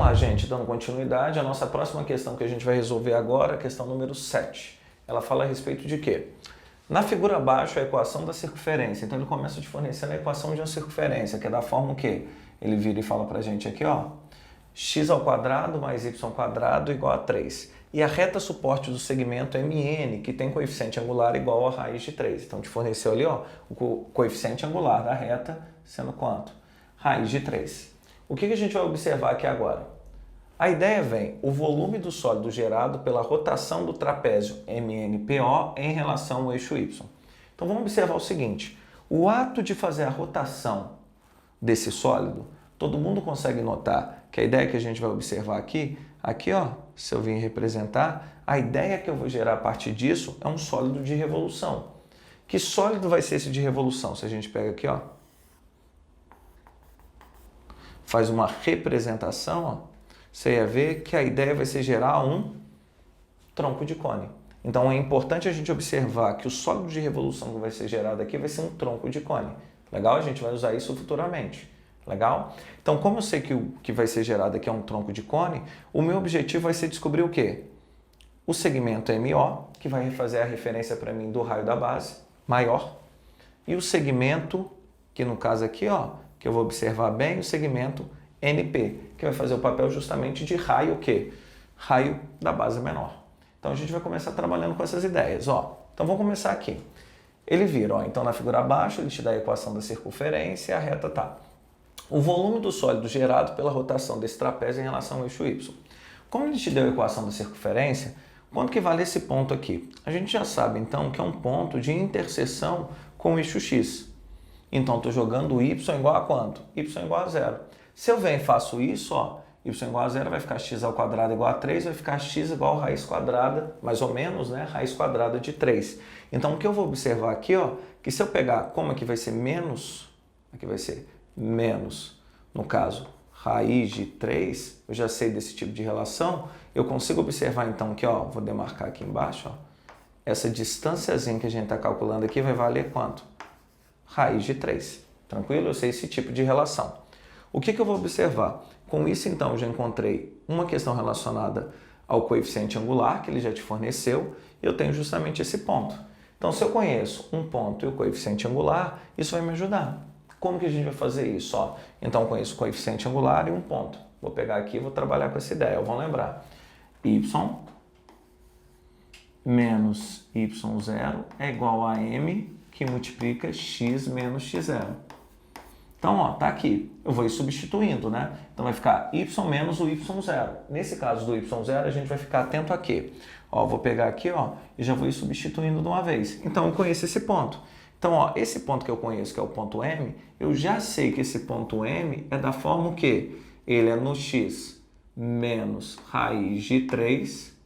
lá, gente, dando continuidade, a nossa próxima questão que a gente vai resolver agora, a questão número 7. Ela fala a respeito de quê? Na figura abaixo, a equação da circunferência. Então, ele começa te fornecendo a equação de uma circunferência, que é da forma o quê? Ele vira e fala pra gente aqui, ó, x ao quadrado mais y ao quadrado igual a 3. E a reta suporte do segmento MN, que tem coeficiente angular igual a raiz de 3. Então, te forneceu ali, ó, o coeficiente angular da reta sendo quanto? Raiz de 3. O que a gente vai observar aqui agora? A ideia vem, o volume do sólido gerado pela rotação do trapézio MNPO em relação ao eixo Y. Então vamos observar o seguinte, o ato de fazer a rotação desse sólido, todo mundo consegue notar que a ideia que a gente vai observar aqui ó, se eu vim representar, a ideia que eu vou gerar a partir disso é um sólido de revolução. Que sólido vai ser esse de revolução? Se a gente pega aqui, ó, faz uma representação, ó, você ia ver que a ideia vai ser gerar um tronco de cone. Então é importante a gente observar que o sólido de revolução que vai ser gerado aqui vai ser um tronco de cone. Legal? A gente vai usar isso futuramente. Legal? Então, como eu sei que o que vai ser gerado aqui é um tronco de cone, o meu objetivo vai ser descobrir o quê? O segmento MO, que vai fazer a referência para mim do raio da base, maior, e o segmento, que no caso aqui, ó, que eu vou observar bem, o segmento NP, que vai fazer o papel justamente de raio o quê? Raio da base menor. Então a gente vai começar trabalhando com essas ideias, ó. Então vamos começar aqui. Ele vira, ó, então na figura abaixo ele te dá a equação da circunferência e a reta tá. O volume do sólido gerado pela rotação desse trapézio em relação ao eixo Y. Como ele te deu a equação da circunferência, quanto que vale esse ponto aqui? A gente já sabe então que é um ponto de interseção com o eixo X. Então estou jogando y igual a quanto? Y igual a 0. Se eu venho e faço isso, ó, y igual a 0 vai ficar x ao quadrado igual a 3, vai ficar x igual a raiz quadrada, mais ou menos, né, raiz quadrada de 3. Então, o que eu vou observar aqui, ó, que se eu pegar, como aqui vai ser menos, aqui vai ser menos, no caso, raiz de 3, eu já sei desse tipo de relação, eu consigo observar então que, ó, vou demarcar aqui embaixo, ó, essa distânciazinha que a gente está calculando aqui vai valer quanto? Raiz de 3. Tranquilo? Eu sei esse tipo de relação. O que eu vou observar? Com isso, então, eu já encontrei uma questão relacionada ao coeficiente angular, que ele já te forneceu, e eu tenho justamente esse ponto. Então, se eu conheço um ponto e o coeficiente angular, isso vai me ajudar. Como que a gente vai fazer isso? Ó, então, eu conheço o coeficiente angular e um ponto. Vou pegar aqui e vou trabalhar com essa ideia. Vamos lembrar. Y menos y0 é igual a m que multiplica x menos x0. Então, ó, tá aqui. Eu vou ir substituindo, né? Então, vai ficar y menos o y0. Nesse caso do y0, a gente vai ficar atento a quê? Ó, vou pegar aqui, ó, e já vou ir substituindo de uma vez. Então, eu conheço esse ponto. Então, ó, esse ponto que eu conheço, que é o ponto M, eu já sei que esse ponto M é da forma o quê? Ele é no x menos raiz de 3,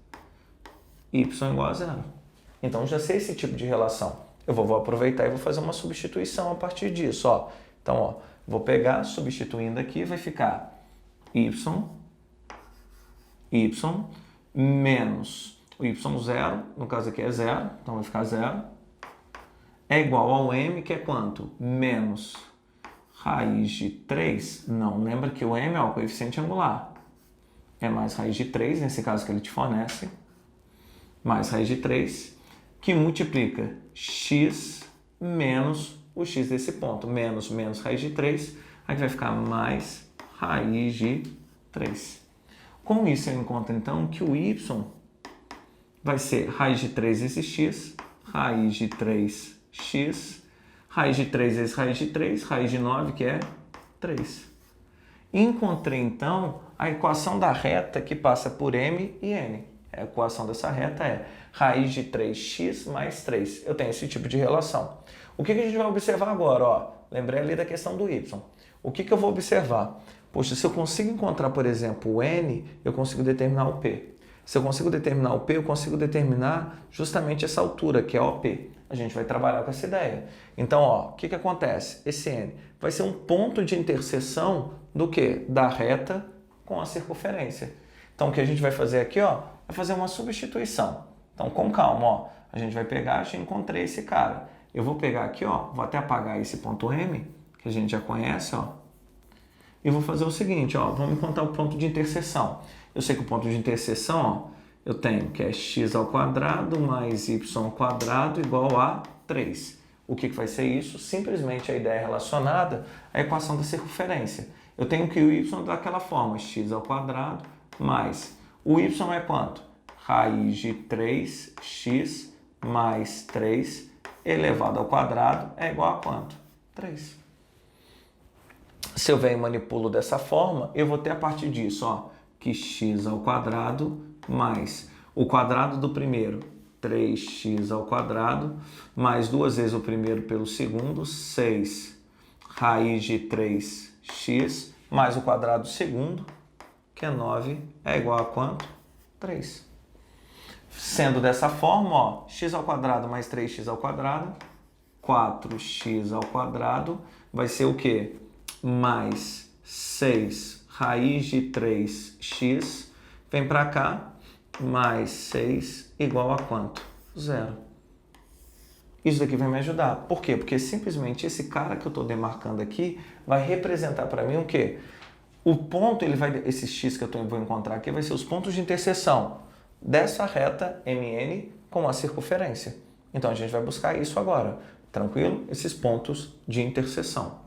y igual a 0. Então, já sei esse tipo de relação. Eu vou aproveitar e vou fazer uma substituição a partir disso, ó. Então, ó, vou pegar, substituindo aqui, vai ficar y menos o y0, no caso aqui é 0, então vai ficar 0, é igual ao m, que é quanto? Menos raiz de 3, não, lembra que o m é o coeficiente angular, é mais raiz de 3, nesse caso que ele te fornece, mais raiz de 3, que multiplica x menos o x desse ponto, menos raiz de 3, aqui vai ficar mais raiz de 3. Com isso, eu encontro, então, que o y vai ser raiz de 3 vezes x, raiz de 3x, raiz de 3 vezes raiz de 3, raiz de 9, que é 3. Encontrei, então, a equação da reta que passa por m e n. A equação dessa reta é raiz de 3x mais 3. Eu tenho esse tipo de relação. O que a gente vai observar agora? Ó, lembrei ali da questão do y. O que eu vou observar? Poxa, se eu consigo encontrar, por exemplo, o n, eu consigo determinar o p. Se eu consigo determinar o p, eu consigo determinar justamente essa altura, que é OP. A gente vai trabalhar com essa ideia. Então, ó, o que acontece? Esse n vai ser um ponto de interseção do quê? Da reta com a circunferência. Então, o que a gente vai fazer aqui, ó, é fazer uma substituição. Então, com calma, ó, a gente vai pegar, já encontrei esse cara. Eu vou pegar aqui, ó, vou até apagar esse ponto M, que a gente já conhece, ó. e vou fazer o seguinte, ó, vamos encontrar o ponto de interseção. Eu sei que o ponto de interseção, ó, eu tenho que é x ao quadrado mais y ao quadrado igual a 3. O que vai ser isso? Simplesmente a ideia relacionada à equação da circunferência. Eu tenho que o y daquela forma, x ao quadrado mais o y é quanto? Raiz de 3x mais 3 elevado ao quadrado é igual a quanto? 3. Se eu venho e manipulo dessa forma, eu vou ter a partir disso, ó, que x ao quadrado mais o quadrado do primeiro, 3x ao quadrado, mais duas vezes o primeiro pelo segundo, 6 raiz de 3x, mais o quadrado do segundo, que é 9, é igual a quanto? 3. Sendo dessa forma, ó, x ao quadrado mais 3x ao quadrado, 4x ao quadrado, vai ser o quê? Mais 6 raiz de 3x, vem para cá, mais 6 igual a quanto? 0. Isso daqui vai me ajudar. Por quê? Porque simplesmente esse cara que eu estou demarcando aqui vai representar para mim o quê? O ponto, esse x que eu vou encontrar aqui vai ser os pontos de interseção dessa reta MN com a circunferência. Então a gente vai buscar isso agora. Tranquilo? Esses pontos de interseção.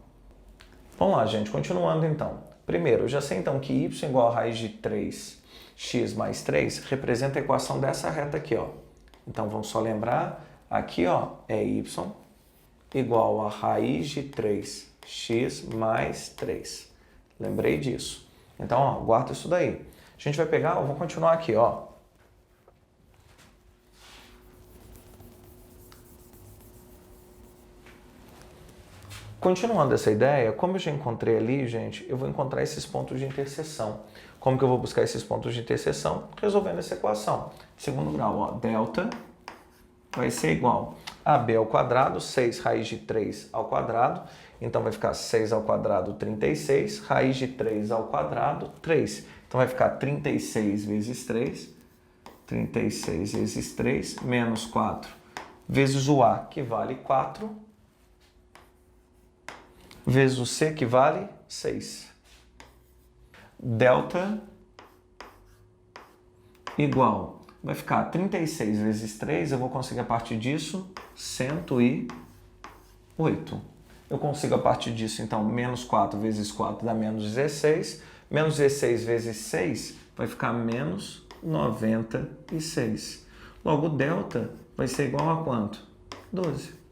Vamos lá, gente. Continuando então. Primeiro, eu já sei então que y igual a raiz de 3x mais 3 representa a equação dessa reta aqui, ó. Então vamos só lembrar, aqui, ó, é y igual a raiz de 3x mais 3. Lembrei disso. Então, ó, guarda isso daí. A gente vai pegar, eu vou continuar aqui, ó. Continuando essa ideia, como eu já encontrei ali, gente, eu vou encontrar esses pontos de interseção. Como que eu vou buscar esses pontos de interseção? Resolvendo essa equação. Segundo grau, ó, delta vai ser igual a b ao quadrado, 6 raiz de 3 ao quadrado. Então vai ficar 6 ao quadrado, 36. Raiz de 3 ao quadrado, 3. Então vai ficar 36 vezes 3. 36 vezes 3, menos 4 vezes o a, que vale 4. Vezes o c, que vale 6. Delta igual, vai ficar 36 vezes 3, eu vou conseguir a partir disso 108. Eu consigo a partir disso, então, menos 4 vezes 4 dá menos 16. Menos 16 vezes 6 vai ficar menos 96. Logo, delta vai ser igual a quanto? 12.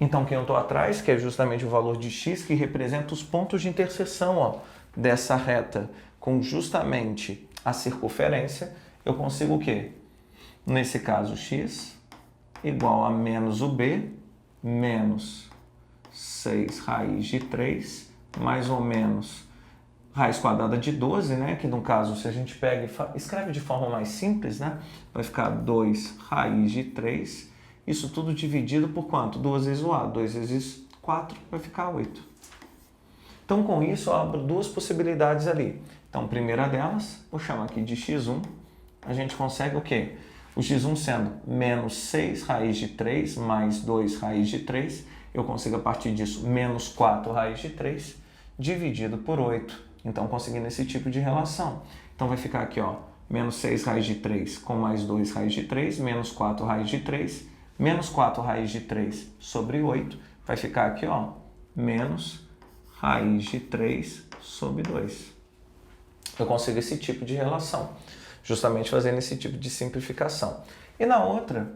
Então, quem eu estou atrás, que é justamente o valor de x, que representa os pontos de interseção, ó, dessa reta com justamente a circunferência, eu consigo o quê? Nesse caso, x igual a menos o b, menos 6 raiz de 3, mais ou menos raiz quadrada de 12, né? Que no caso, se a gente pega e escreve de forma mais simples, né? Vai ficar 2 raiz de 3. Isso tudo dividido por quanto? 2 vezes o a. 2 vezes 4 vai ficar 8. Então, com isso, eu abro duas possibilidades ali. Então, a primeira delas, vou chamar aqui de x1. A gente consegue o quê? O x1 sendo menos 6 raiz de 3 mais 2 raiz de 3. Eu consigo, a partir disso, menos 4 raiz de 3 dividido por 8. Então, conseguindo esse tipo de relação. Então, vai ficar aqui, ó, menos 6 raiz de 3 com mais 2 raiz de 3, menos 4 raiz de 3. Menos 4 raiz de 3 sobre 8 vai ficar aqui, ó, menos raiz de 3 sobre 2. Eu consigo esse tipo de relação, justamente fazendo esse tipo de simplificação. E na outra,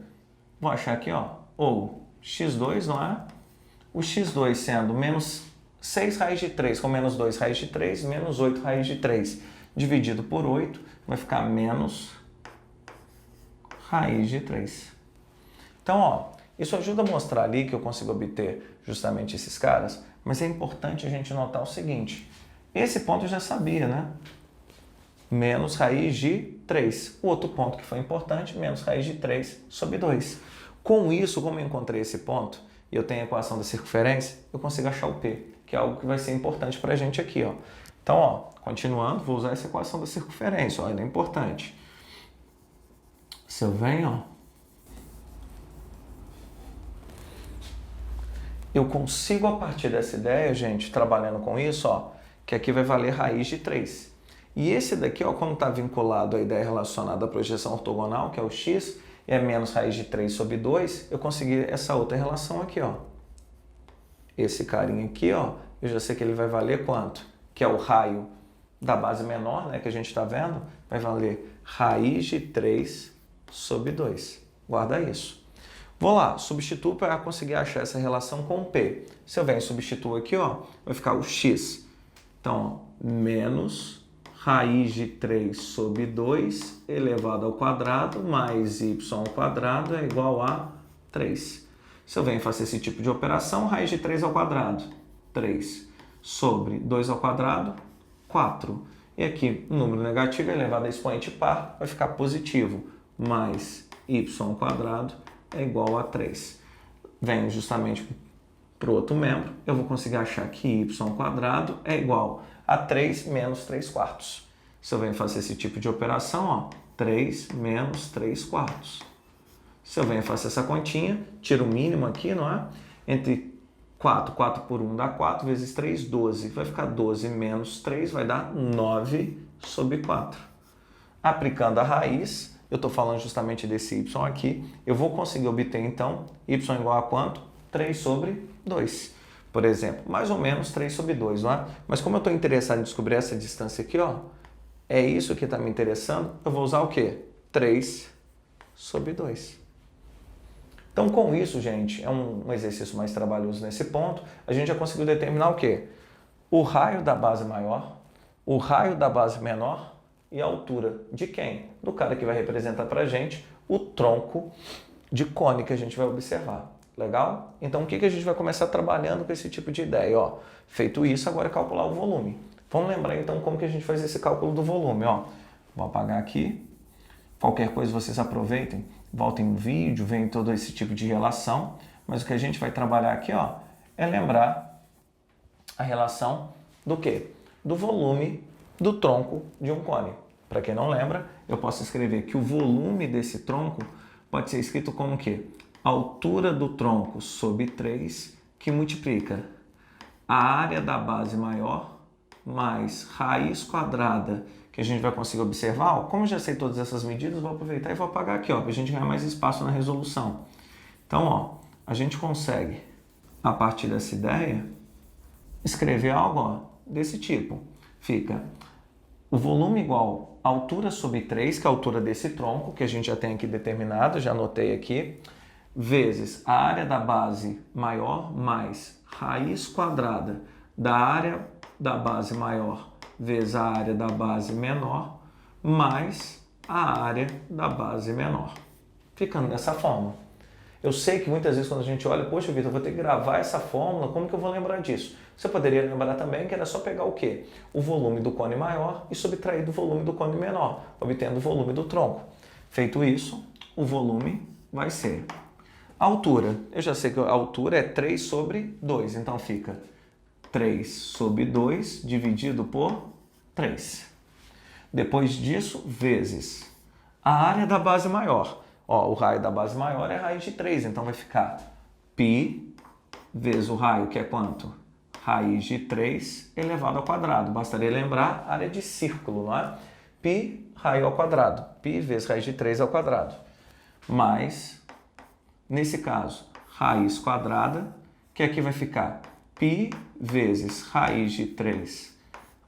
vou achar aqui, ó, ou x2, não é? O x2 sendo menos 6 raiz de 3 com menos 2 raiz de 3, menos 8 raiz de 3 dividido por 8, vai ficar menos raiz de 3. Então, ó, isso ajuda a mostrar ali que eu consigo obter justamente esses caras, mas é importante a gente notar o seguinte, esse ponto eu já sabia, né? Menos raiz de 3. O outro ponto que foi importante, menos raiz de 3 sobre 2. Com isso, como eu encontrei esse ponto, e eu tenho a equação da circunferência, eu consigo achar o P, que é algo que vai ser importante para a gente aqui, ó. Então, ó, continuando, vou usar essa equação da circunferência, ó, ela é importante. Se eu venho, ó, Eu consigo, a partir dessa ideia, gente, trabalhando com isso, ó, que aqui vai valer raiz de 3. E esse daqui, ó, como está vinculado à ideia relacionada à projeção ortogonal, que é o x, é menos raiz de 3 sobre 2, eu consegui essa outra relação aqui, ó. Esse carinha aqui, ó, eu já sei que ele vai valer quanto? Que é o raio da base menor, né, que a gente está vendo, vai valer raiz de 3 sobre 2. Guarda isso. Vou lá, substituo para conseguir achar essa relação com P. Se eu venho e substituo aqui, ó, vai ficar o x. Então, ó, menos raiz de 3 sobre 2 elevado ao quadrado mais y ao quadrado é igual a 3. Se eu venho e faço esse tipo de operação, raiz de 3 ao quadrado, 3 sobre 2 ao quadrado, 4. E aqui, o número negativo elevado a expoente par vai ficar positivo, mais y ao quadrado é igual a 3. Venho justamente para o outro membro, eu vou conseguir achar que y ao quadrado é igual a 3 menos 3 quartos. Se eu venho fazer esse tipo de operação, ó, 3 menos 3 quartos. Se eu venho e faço essa continha, tiro o mínimo aqui, não é? Entre 4, 4 por 1 dá 4, vezes 3, 12. Vai ficar 12 menos 3, vai dar 9 sobre 4. Aplicando a raiz, eu estou falando justamente desse y aqui, eu vou conseguir obter, então, y igual a quanto? 3 sobre 2. Por exemplo, mais ou menos 3 sobre 2, não é? Mas como eu estou interessado em descobrir essa distância aqui, ó, é isso que está me interessando, eu vou usar o quê? 3 sobre 2. Então, com isso, gente, é um exercício mais trabalhoso nesse ponto, a gente já conseguiu determinar o quê? O raio da base maior, o raio da base menor e a altura de quem? Do cara que vai representar para a gente o tronco de cone que a gente vai observar. Legal? Então, o que a gente vai começar trabalhando com esse tipo de ideia? Ó, feito isso, agora é calcular o volume. Vamos lembrar, então, como que a gente faz esse cálculo do volume. Ó, vou apagar aqui. Qualquer coisa vocês aproveitem, voltem no vídeo, veem todo esse tipo de relação. Mas o que a gente vai trabalhar aqui, ó, é lembrar a relação do quê? Do volume do tronco de um cone. Para quem não lembra, eu posso escrever que o volume desse tronco pode ser escrito como o quê? Altura do tronco sobre 3, que multiplica a área da base maior mais raiz quadrada, que a gente vai conseguir observar. Ó, como eu já sei todas essas medidas, vou aproveitar e vou apagar aqui, para a gente ganhar mais espaço na resolução. Então, ó, a gente consegue, a partir dessa ideia, escrever algo, ó, desse tipo. Fica o volume igual a altura sobre 3, que é a altura desse tronco, que a gente já tem aqui determinado, já anotei aqui, vezes a área da base maior mais raiz quadrada da área da base maior vezes a área da base menor mais a área da base menor. Ficando dessa forma. Eu sei que muitas vezes quando a gente olha, poxa, Vitor, eu vou ter que gravar essa fórmula, como que eu vou lembrar disso? Você poderia lembrar também que era só pegar o quê? O volume do cone maior e subtrair do volume do cone menor, obtendo o volume do tronco. Feito isso, o volume vai ser a altura. Eu já sei que a altura é 3 sobre 2, então fica 3 sobre 2 dividido por 3. Depois disso, vezes a área da base maior. Ó, o raio da base maior é raiz de 3, então vai ficar π vezes o raio, que é quanto? Raiz de 3 elevado ao quadrado. Bastaria lembrar a área de círculo, não é? π raio ao quadrado. π vezes raiz de 3 ao quadrado. Mais, nesse caso, raiz quadrada, que aqui vai ficar π vezes raiz de 3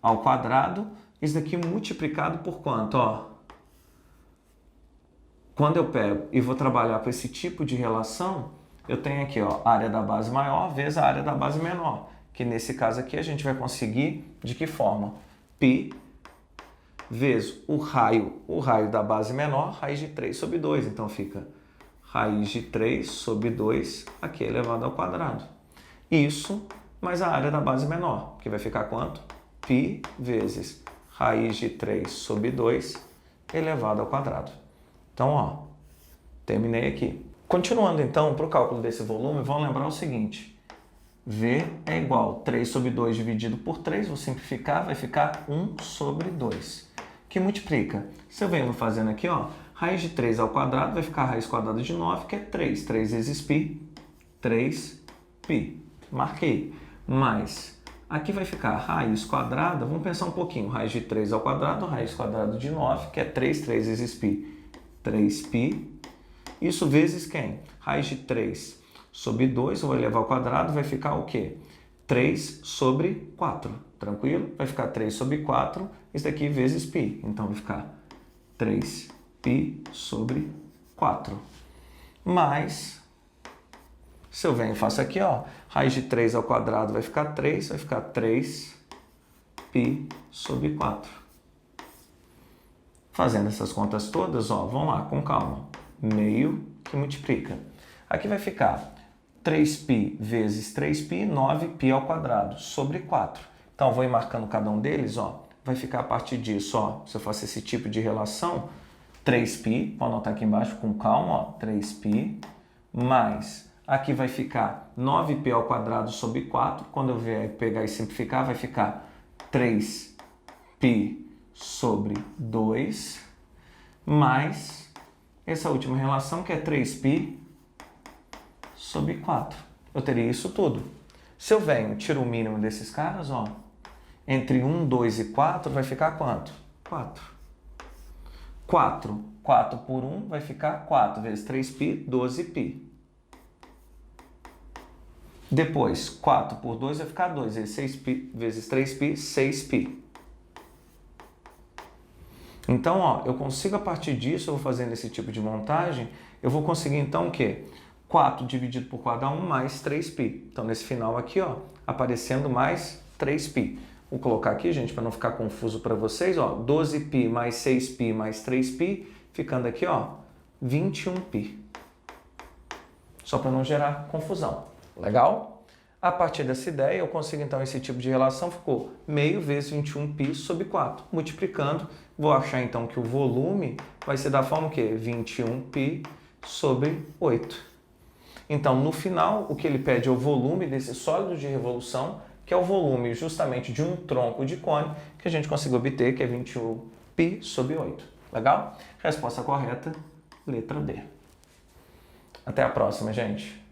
ao quadrado. Isso daqui multiplicado por quanto? Ó, quando eu pego e vou trabalhar com esse tipo de relação, eu tenho aqui, ó, a área da base maior vezes a área da base menor, que nesse caso aqui a gente vai conseguir de que forma? π vezes o raio da base menor, raiz de 3 sobre 2. Então fica raiz de 3 sobre 2 aqui elevado ao quadrado. Isso mais a área da base menor, que vai ficar quanto? π vezes raiz de 3 sobre 2 elevado ao quadrado. Então, ó, terminei aqui. Continuando, então, para o cálculo desse volume, vamos lembrar o seguinte. V é igual a 3 sobre 2 dividido por 3, vou simplificar, vai ficar 1 sobre 2, que multiplica. Se eu venho fazendo aqui, ó, raiz de 3 ao quadrado vai ficar raiz quadrada de 9, que é 3. 3 vezes π, 3π. marquei. Mas aqui vai ficar raiz quadrada, vamos pensar um pouquinho, raiz de 3 ao quadrado, raiz quadrada de 9, que é 3 vezes π, 3π. Isso vezes quem? Raiz de 3 sobre 2, eu vou elevar ao quadrado, vai ficar o quê? 3 sobre 4, tranquilo? Vai ficar 3 sobre 4, isso daqui vezes π, então vai ficar 3π sobre 4. Mas, se eu venho e faço aqui, ó, raiz de 3 ao quadrado vai ficar 3, vai ficar 3π sobre 4. Fazendo essas contas todas, ó, vamos lá, com calma. Meio que multiplica. Aqui vai ficar 3π vezes 3π, 9π ao quadrado, sobre 4. Então, vou ir marcando cada um deles, ó. Vai ficar a partir disso, ó, se eu faço esse tipo de relação, 3π, vou anotar aqui embaixo com calma, ó, 3π, mais, aqui vai ficar 9π ao quadrado sobre 4, quando eu vier pegar e simplificar, vai ficar 3π sobre 2, mais essa última relação, que é 3π sobre 4. Eu teria isso tudo. Se eu venho, tiro o mínimo desses caras, ó, entre 1, 2 e 4 vai ficar quanto? 4. 4 por 1 vai ficar 4 vezes 3π, 12π. Depois, 4 por 2 vai ficar 2 vezes 6π, vezes 3π, 6π. Então, ó, eu consigo a partir disso, eu vou fazendo esse tipo de montagem, eu vou conseguir então o quê? 4 dividido por 4 dá 1 mais 3π. Então, nesse final aqui, ó, aparecendo mais 3π. Vou colocar aqui, gente, para não ficar confuso para vocês, ó, 12π mais 6π mais 3π, ficando aqui, ó, 21π. Só para não gerar confusão. Legal? A partir dessa ideia, eu consigo, então, esse tipo de relação, ficou meio vezes 21π sobre 4. Multiplicando, vou achar, então, que o volume vai ser da forma o quê? 21π sobre 8. Então, no final, o que ele pede é o volume desse sólido de revolução, que é o volume justamente de um tronco de cone, que a gente conseguiu obter, que é 21π sobre 8. Legal? Resposta correta, letra D. Até a próxima, gente.